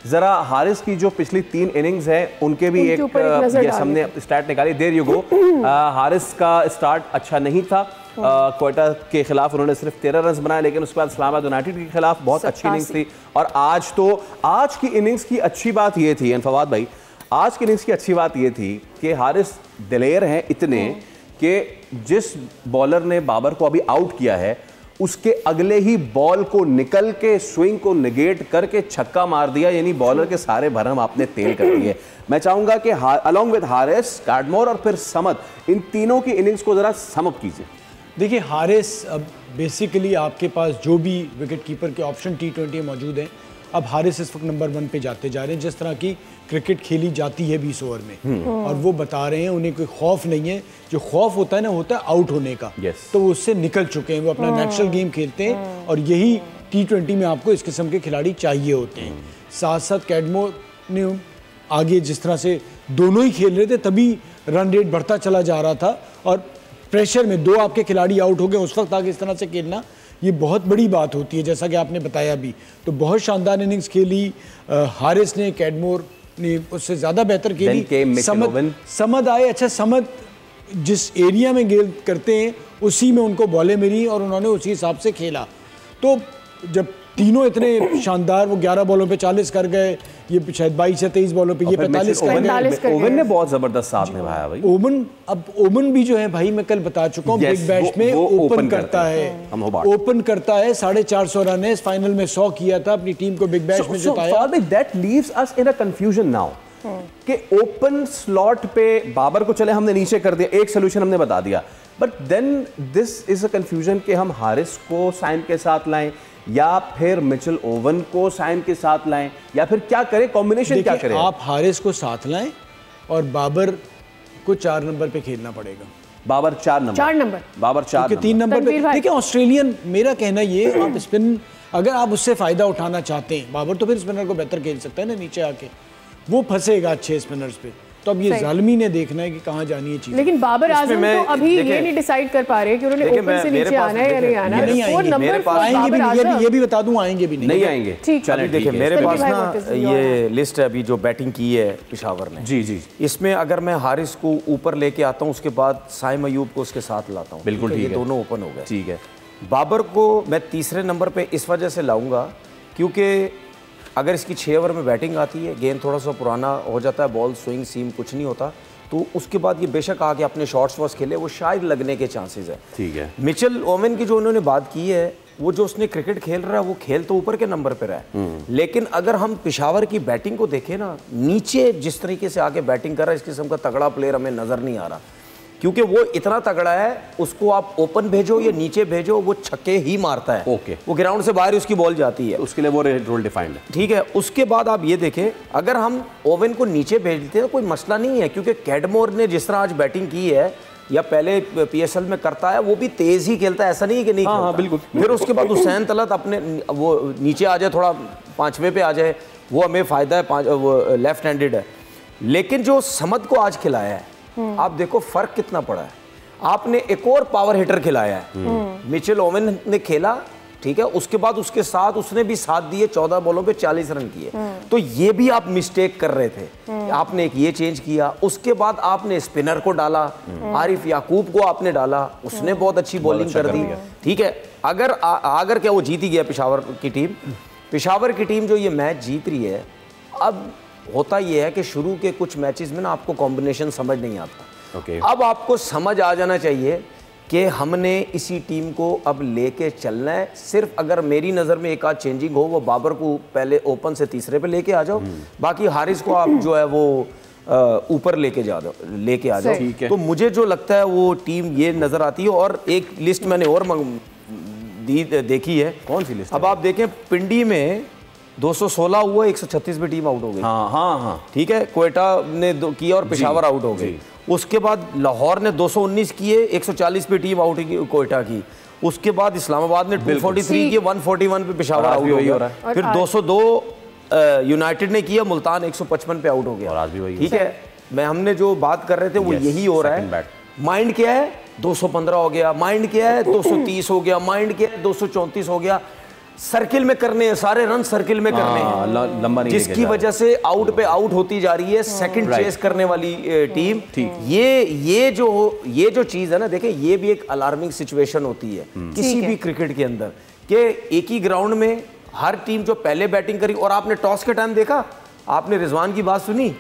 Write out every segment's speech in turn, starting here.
जरा हारिस की जो पिछली 3 इनिंग्स है उनके भी एक हमने स्टार्ट निकाली। There you go. हारिस का स्टार्ट अच्छा नहीं था। क्वेटा के खिलाफ उन्होंने सिर्फ 13 रन बनाए, लेकिन उसके बाद इस्लामाबाद यूनाइटेड के खिलाफ बहुत अच्छी इनिंग्स थी। और आज की इनिंग्स की अच्छी बात ये थी फवाद भाई, आज की इनिंग्स की अच्छी बात ये थी कि हारिस दिलेर हैं इतने कि जिस बॉलर ने बाबर को अभी आउट किया है उसके अगले ही बॉल को निकल के स्विंग को निगेट करके छक्का मार दिया, यानी बॉलर के सारे भरम आपने तेल कर दिए। मैं चाहूंगा कि अलॉन्ग विद हारिस, कैडमोर और फिर समद, इन तीनों की इनिंग्स को जरा समअप कीजिए। देखिए हारिस, अब बेसिकली आपके पास जो भी विकेट कीपर के ऑप्शन T20 मौजूद हैं, अब हारिस इस वक्त नंबर 1 पे जाते जा रहे हैं। जिस तरह की क्रिकेट खेली जाती है 20 ओवर में, और वो बता रहे हैं उन्हें कोई खौफ नहीं है। जो खौफ होता है ना, होता है आउट होने का। तो वो उससे निकल चुके हैं, वो अपना नेचुरल गेम खेलते हैं, और यही T20 में आपको इस किस्म के खिलाड़ी चाहिए होते हैं। साथ साथ कैडमोर ने आगे जिस तरह से दोनों ही खेल रहे थे, तभी रन रेट बढ़ता चला जा रहा था, और प्रेशर में 2 आपके खिलाड़ी आउट हो गए, उस वक्त आगे इस तरह से खेलना ये बहुत बड़ी बात होती है, जैसा कि आपने बताया भी। तो बहुत शानदार इनिंग्स खेली हारिस ने, कैडमोर ने उससे ज़्यादा बेहतर खेली। समद आए, अच्छा समद जिस एरिया में गेंद करते हैं उसी में उनको बॉलें मिली और उन्होंने उसी हिसाब से खेला। तो जब तीनों इतने शानदार, वो 11 बॉलों पे 40 कर गए, ये शायद 22 या 23 बॉलों पे ये 45 कर गए। ओवन ने बहुत जबरदस्त साथ निभाया भाई। ओवन भी जो है भाई, मैं कल बता चुका हूँ, बिग बैश में ओपन करता है, ओपन करता है। 450 रन है, फाइनल में 100 किया था, अपनी टीम को बिग बैश में जिताया। That leaves us in a confusion now कि ओपन स्लॉट पे बाबर को चले हमने नीचे कर दिया, एक सोल्यूशन हमने बता दिया, but then this is a confusion कि हम हारिस को साइम के साथ लाएं या फिर मिचेल ओवन को साइम के साथ लाएं, या फिर क्या करें, कॉम्बिनेशन क्या करें? आप हारिस को साथ लाएं और बाबर को 4 नंबर पे खेलना पड़ेगा। बाबर 4 नंबर, बाबर 4 3 नंबर पे। देखिए ऑस्ट्रेलियन, मेरा कहना ये, आप स्पिन अगर आप उससे फायदा उठाना चाहते हैं, बाबर तो फिर स्पिनर को बेहतर खेल सकता है ना, नीचे आके वो फंसेगा अच्छे स्पिनर्स पे। तो अब ये जालमी ने देखना है कि कहाँ जानी है चीज़। लेकिन बाबर आजम तो अभी ये नहीं डिसाइड कर पा रहे कि उन्होंने ओपन से नीचे आना है या नहीं आना है। नहीं आएंगे, ये भी बता दूं, आएंगे भी नहीं आएंगे। चलिए देखिए, मेरे पास ना ये लिस्ट है अभी जो बैटिंग की है पेशावर ने। जी। इसमें अगर मैं हारिस को ऊपर लेके आता हूँ, उसके बाद साइम अयूब को उसके साथ लाता हूँ, बिल्कुल ठीक है, दोनों ओपन हो गए। ठीक है। बाबर को मैं तीसरे नंबर पे इस वजह से लाऊंगा क्योंकि अगर इसकी 6 ओवर में बैटिंग आती है, गेंद थोड़ा सा पुराना हो जाता है, बॉल स्विंग सीम कुछ नहीं होता, तो उसके बाद ये बेशक आके अपने शॉट्स वॉट्स खेले, वो शायद लगने के चांसेस है। ठीक है। मिचेल ओवन की जो उन्होंने बात की है, वो जो उसने क्रिकेट खेल रहा है, वो खेल तो ऊपर के नंबर पे रहा है, लेकिन अगर हम पेशावर की बैटिंग को देखें ना, नीचे जिस तरीके से आके बैटिंग कर रहा है, इस किस्म का तगड़ा प्लेयर हमें नजर नहीं आ रहा, क्योंकि वो इतना तगड़ा है, उसको आप ओपन भेजो या नीचे भेजो, वो छक्के ही मारता है। ओके। वो ग्राउंड से बाहर उसकी बॉल जाती है, उसके लिए वो रोल डिफाइंड है। ठीक है। उसके बाद आप ये देखें, अगर हम ओवन को नीचे भेजते हैं तो कोई मसला नहीं है, क्योंकि कैडमोर ने जिस तरह आज बैटिंग की है, या पहले PSL में करता है, वो भी तेज ही खेलता है, ऐसा नहीं है कि नहीं खेलता। हाँ, बिल्कुल। फिर उसके बाद हुसैन तलत अपने वो नीचे आ जाए, थोड़ा 5वें पे आ जाए, वो हमें फ़ायदा है, वो लेफ्ट हैंडेड है। लेकिन जो समद को आज खिलाया है, आप देखो फ़र्क कितना पड़ा है। आपने एक और पावर हिटर खिलाया है, मिचेल ओवन ने खेला, ठीक है, उसके बाद उसके साथ उसने भी साथ दिए, 14 बॉलों पे 40 रन किए। तो ये भी आप मिस्टेक कर रहे थे, आपने एक ये चेंज किया। उसके बाद आपने स्पिनर को डाला, आरिफ याकूब को आपने डाला, उसने बहुत अच्छी बॉलिंग कर दी। ठीक है, अगर क्या वो जीत ही गया पेशावर की टीम। पेशावर की टीम जो ये मैच जीत रही है, अब होता ये है कि शुरू के कुछ मैचेस में ना आपको कॉम्बिनेशन समझ नहीं आता। अब आपको समझ आ जाना चाहिए कि हमने इसी टीम को अब लेके चलना है। सिर्फ अगर मेरी नज़र में एक आध चेंजिंग हो, वो बाबर को पहले ओपन से तीसरे पे लेके आ जाओ, बाकी हारिस को आप जो है वो ऊपर लेके आ जाओ। तो मुझे जो लगता है वो टीम ये नज़र आती है। और एक लिस्ट मैंने और देखी है। कौन सी लिस्ट? अब आप देखें, पिंडी में 216 हुआ, 136 पे टीम आउट हो गई। हाँ। ठीक है, क्वेटा ने किया और पेशावर आउट हो गई। उसके बाद लाहौर ने 219 किए, 140 पे टीम आउट की कोयटा की। उसके बाद इस्लामाबाद ने 243 किए, 141 पे पेशावर आउट हो गया। फिर 202 यूनाइटेड ने किया, मुल्तान 155 पे आउट हो गया। ठीक है, हमने जो बात कर रहे थे वो यही हो रहा है। माइंड क्या है? 215 हो गया। माइंड क्या है? 230 हो गया। माइंड क्या है? 234 हो गया। सर्किल में करने हैं, सारे रन सर्किल में करने हैं, लंबा नहीं, जिसकी वजह से आउट पे आउट होती जा रही है सेकंड चेस करने वाली टीम। ये जो चीज है ना, देखें ये भी एक अलार्मिंग सिचुएशन होती है किसी भी क्रिकेट के अंदर, कि एक ही ग्राउंड में हर टीम जो पहले बैटिंग करी, और आपने टॉस के टाइम देखा, आपने रिजवान की बात सुनी,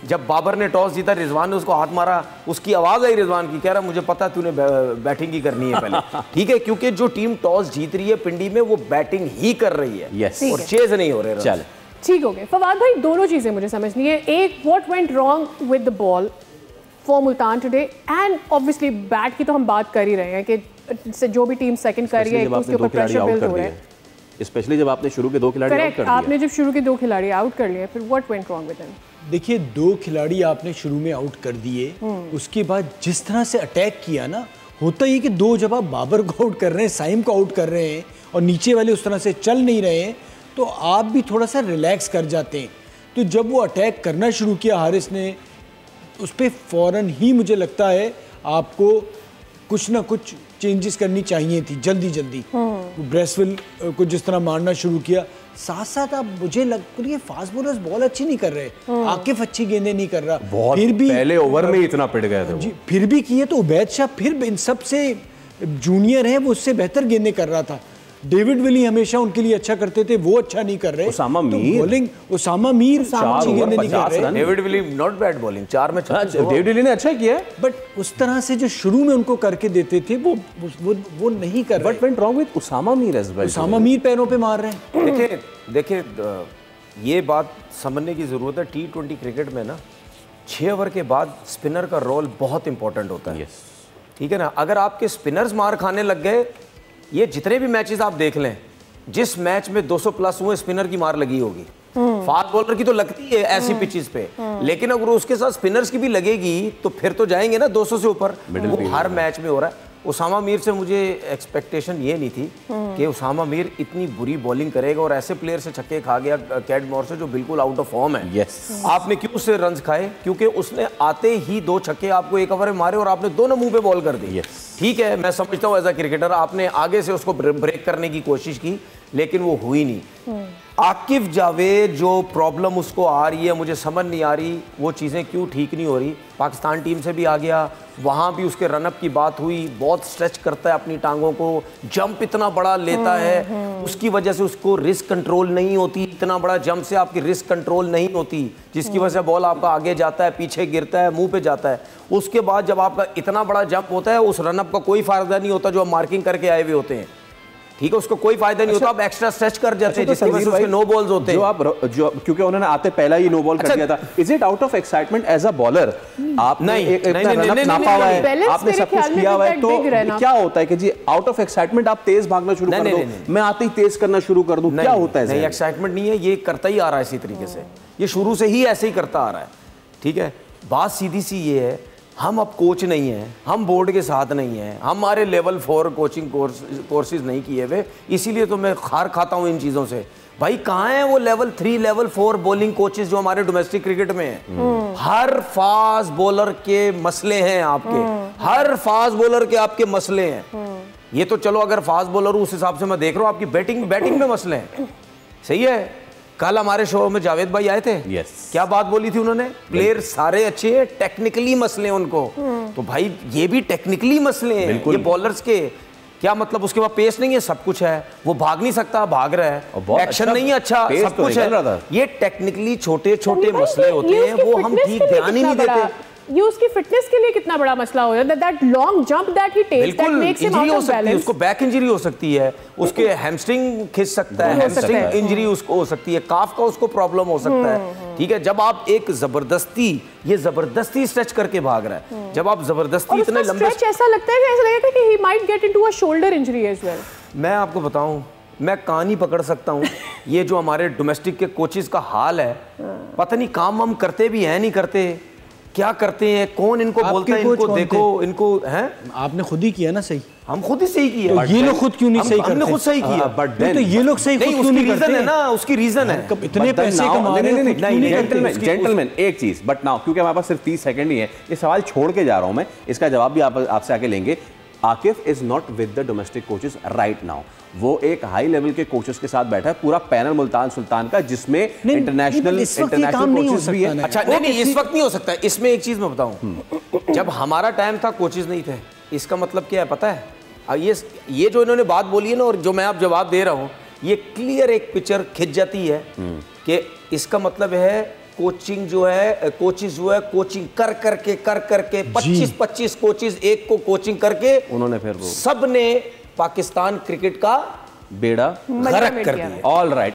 जब बाबर ने टॉस जीता, रिजवान ने उसको हाथ मारा, उसकी आवाज आई रिजवान की, कह रहा मुझे पता तूने बैटिंग ही करनी है पहले। ठीक है, क्योंकि जो टीम टॉस जीत रही है पिंडी में, वो बैटिंग ही कर रही है और चेज नहीं हो रहे। चल ठीक हो गए फवाद भाई, दोनों चीजें मुझे समझनी है। एक, what went wrong with the ball for Multan today, and obviously bat की तो हम बात कर ही रहे हैं कि जो भी टीम सेकंड कर रही है उसके ऊपर प्रेशर बिल्ड हो रहा है, स्पेशली जब आपने शुरू के 2 खिलाड़ी आउट कर दिए। आपने जब शुरू के 2 खिलाड़ी आउट कर लिए, फिर what went wrong with them? देखिए 2 खिलाड़ी आपने शुरू में आउट कर दिए, उसके बाद जिस तरह से अटैक किया ना, होता ही कि 2 जब आप बाबर को आउट कर रहे हैं, साइम को आउट कर रहे हैं और नीचे वाले उस तरह से चल नहीं रहे हैं, तो आप भी थोड़ा सा रिलैक्स कर जाते हैं। तो जब वो अटैक करना शुरू किया हारिस ने, उस पर फ़ौरन ही मुझे लगता है आपको कुछ ना कुछ चेंजेस करनी चाहिए थी जल्दी। ब्रेसवेल को जिस तरह मारना शुरू किया, साथ साथ आप मुझे लगता है फास्ट बॉलर्स बॉल अच्छी नहीं कर रहे, आकिफ अच्छी गेंदें नहीं कर रहा, फिर भी पहले ओवर में इतना पिट गए थे जी, फिर भी किए तो उबैद शाह फिर इन सबसे जूनियर है, वो उससे बेहतर गेंदें कर रहा था। डेविड विली हमेशा उनके लिए अच्छा करते थे, वो अच्छा नहीं कर रहे। उसामा मीर बॉलिंग, उसामा मीर अच्छी गेंदें नहीं कर रहे। David Willey not bad bowling, 4 में 6। डेविड विली ने अच्छा किया, बट उस तरह से जो शुरू में उनको करके देते थे वो नहीं कर रहे। But went wrong with Usama Mir as well. Usama Mir पैरों पे मार रहे हैं। देखिए ये बात समझने की ज़रूरत है, T20 क्रिकेट में ना 6 ओवर के बाद स्पिनर का रोल बहुत इंपॉर्टेंट होता है। ठीक है ना, अगर आपके स्पिनर्स मार खाने लग गए, ये जितने भी मैचेस आप देख लें, जिस मैच में 200 प्लस हुए स्पिनर की मार लगी होगी। फास्ट बॉलर की तो लगती है ऐसी पिचेस पे, लेकिन अगर उसके साथ स्पिनर्स की भी लगेगी तो फिर तो जाएंगे ना 200 से ऊपर। वो हर मैच में हो रहा है। उसामा मीर से मुझे एक्सपेक्टेशन ये नहीं थी कि उसामा मीर इतनी बुरी बॉलिंग करेगा और ऐसे प्लेयर से छक्के खा गया कैडमोर से, जो बिल्कुल आउट ऑफ फॉर्म है। आपने क्यों उससे रन्स खाए? क्योंकि उसने आते ही 2 छक्के आपको 1 ओवर में मारे और आपने दोनों मुंह पे बॉल कर दी। ठीक है, मैं समझता हूँ एज अ क्रिकेटर आपने आगे से उसको ब्रेक करने की कोशिश की, लेकिन वो हुई नहीं। आकिफ जावेद जो प्रॉब्लम उसको आ रही है, मुझे समझ नहीं आ रही वो चीज़ें क्यों ठीक नहीं हो रही। पाकिस्तान टीम से भी आ गया, वहाँ भी उसके रनअप की बात हुई, बहुत स्ट्रेच करता है अपनी टांगों को, जंप इतना बड़ा लेता है, उसकी वजह से उसको रिस्क कंट्रोल नहीं होती। इतना बड़ा जंप से आपकी रिस्क कंट्रोल नहीं होती, जिसकी वजह से बॉल आपका आगे जाता है, पीछे गिरता है, मुंह पे जाता है। उसके बाद जब आपका इतना बड़ा जंप होता है, उस रनअप का कोई फायदा नहीं होता जो आप मार्किंग करके आए हुए होते हैं। ठीक है, उसको कोई फायदा नहीं होता, आप एक्स्ट्रा स्ट्रेच कर जाते हैं, जिसकी वजह से उसके नो बॉल्स होते हैं। जो क्योंकि उन्होंने आते पहला ही नो बॉल कर दिया था। Is it out of excitement as a bowler? आपने नापा हुआ है, आपने सब कुछ किया हुआ है, तो क्या होता है कि जी आउट ऑफ एक्साइटमेंट आप तेज भागना शुरू कर दो, मैं आते ही तेज करना शुरू कर दूं, क्या होता है? नहीं, एक्साइटमेंट नहीं है, ये करता ही आ रहा है इसी तरीके से, ये शुरू से ही ऐसे ही करता आ रहा है। ठीक है, बात सीधी सी ये है, हम अब कोच नहीं हैं, हम बोर्ड के साथ नहीं हैं, हमारे लेवल 4 कोचिंग कोर्सेज नहीं किए हुए, इसीलिए तो मैं खार खाता हूँ इन चीज़ों से। भाई कहाँ हैं वो लेवल 3 लेवल 4 बॉलिंग कोचेस जो हमारे डोमेस्टिक क्रिकेट में हैं? हर फास्ट बॉलर के मसले हैं आपके, हर फास्ट बॉलर के आपके मसले हैं। ये तो चलो अगर फास्ट बॉलर उस हिसाब से मैं देख रहा हूँ, आपकी बैटिंग में मसले हैं, सही है। कल हमारे शो में जावेद भाई आए थे, क्या बात बोली थी उन्होंने? प्लेयर सारे अच्छे हैं, टेक्निकली मसले हैं उनको। तो भाई ये भी टेक्निकली मसले हैं ये बॉलर्स के। क्या मतलब उसके बाद पेस नहीं है, सब कुछ है, वो भाग नहीं सकता, भाग रहा है, एक्शन नहीं है, अच्छा सब कुछ है। ये टेक्निकली छोटे छोटे मसले होते हैं, वो हम ठीक ध्यान ही नहीं देते। ये उसकी फिटनेस के लिए कितना बड़ा मसला हो जाता है, that long jump that he takes, that makes him out of balance. उसको बैक इंजरी हो सकती है, उसके हैमस्ट्रिंग खिंच सकता है, हैमस्ट्रिंग इंजरी उसको हो सकती है, काफ का उसको प्रॉब्लम हो सकता है। ठीक है, जब आप एक जबरदस्ती स्ट्रेच करके भाग रहा है, जब आप जबरदस्ती इतने लंबे स्ट्रेच, ऐसा लगता है कि he might get into a shoulder injury as well. मैं आपको बताऊं, मैं कान ही पकड़ सकता हूं। ये जो हमारे डोमेस्टिक के कोचेस का हाल है, पता नहीं काम हम करते भी हैं नहीं करते, क्या करते हैं, कौन इनको बोलता है, इनको देखो, इनको हैं। आपने खुद ही किया ना सही, हम खुद ही सही किया। तो ये लोग खुद क्यों नहीं सही करते? हमने खुद सही किया, बट तो ये लोग सही खुद क्यों नहीं करते? है ना, उसकी रीजन है, इतने पैसे कमा रहे हैं। जेंटलमैन एक चीज, बट नाउ क्योंकि हमारे पास सिर्फ 30 सेकंड ही है, ये सवाल छोड़ के जा रहा हूं मैं, इसका जवाब भी आपसे आके लेंगे। Akif is not with the domestic coaches right now. वो एक हाई लेवल के कोचेस के साथ बैठा है, पूरा पैनल मुल्तान सुल्तान का, जिसमें इंटरनेशनल कोचेस भी है। अच्छा नहीं, इस वक्त नहीं हो सकता। इसमें एक चीज मैं बताऊं, जब हमारा टाइम था कोचेस नहीं थे, इसका मतलब क्या है पता है? ये जो इन्होंने बात बोली है ना, और जो मैं अब जवाब दे रहा हूं, ये क्लियर एक पिक्चर खिंच जाती है कि इसका मतलब है कोचिंग जो है, कोचेस जो है कोचिंग कर करके 25 कोचेस एक को कोचिंग करके उन्होंने फिर सब ने पाकिस्तान क्रिकेट का बेड़ा गर्क कर दिया। All right,